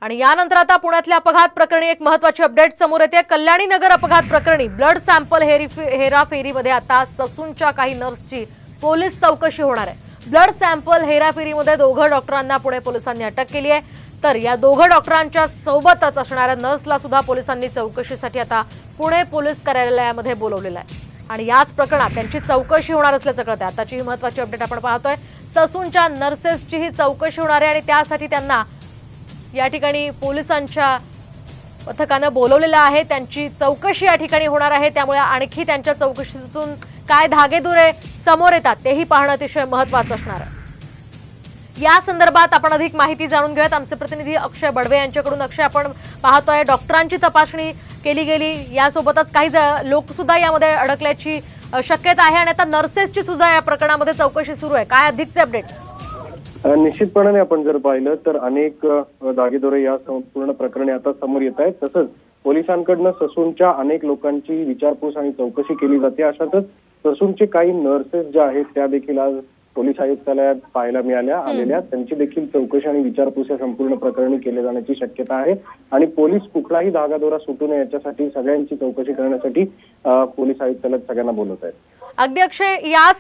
आणि यानंतर आता पुण्यातल्या अपघात प्रकरणी एक महत्त्वाची अपडेट समोर येते। कल्याणी नगर अपघात प्रकरणी ब्लड सॅम्पल हेराफेरीमध्ये आता ससूनच्या काही नर्सची पोलीस चौकशी होणार आहे। ब्लड सॅम्पल हेराफेरीमध्ये दोघं डॉक्टरांना पुणे पोलिसांनी अटक केली आहे, तर या दोघं डॉक्टरांच्या सोबतच असणाऱ्या नर्सला सुद्धा पोलिसांनी चौकशीसाठी आता पुणे पोलीस कार्यालयामध्ये बोलवलेलं आहे आणि याच प्रकरणात त्यांची चौकशी होणार असल्याचं कळतंय। आताची ही महत्त्वाची अपडेट आपण पाहतोय। ससूनच्या नर्सेसची ही चौकशी होणार आहे आणि त्यासाठी त्यांना या ठिकाणी पोलिसांच्या पथकाने बोलवलेलं आहे। त्यांची चौकशी या ठिकाणी होणार आहे, त्यामुळे आणखी त्यांच्या चौकशीतून काय धागेदुरे समोर येतात तेही पाहणं अतिशय महत्त्वाचं असणार आहे। या संदर्भात आपण अधिक माहिती जाणून घेऊयात आमचे प्रतिनिधी अक्षय बडवे यांच्याकडून। अक्षय, आपण पाहतोय डॉक्टरांची तपासणी केली गेली, यासोबतच काही लोक सुद्धा यामध्ये अडकल्याची शक्यता आहे आणि आता नर्सेसची सुद्धा या प्रकरणामध्ये चौकशी सुरू आहे। काय अधिकचे अपडेट्स? निश्चितपणे आपण जर पाहिलं तर अनेक धागेदोरे या संपूर्ण प्रकरणी आता समोर येत आहेत। तसंच पोलिसांकडनं ससूनच्या अनेक लोकांची विचारपूस आणि चौकशी केली जाते। अशातच ससूनचे काही नर्सेस ज्या आहेत त्या देखील आज पोलीस आयुक्तालयात पाहायला आलेल्या त्यांची देखील चौकशी आणि विचारपूस या संपूर्ण प्रकरणी केले जाण्याची शक्यता आहे आणि पोलीस कुठलाही धागादोरा सुटू नये याच्यासाठी सगळ्यांची चौकशी करण्यासाठी पोलीस आयुक्तालयात सगळ्यांना बोलवत आहेत। अगदी अक्षय, या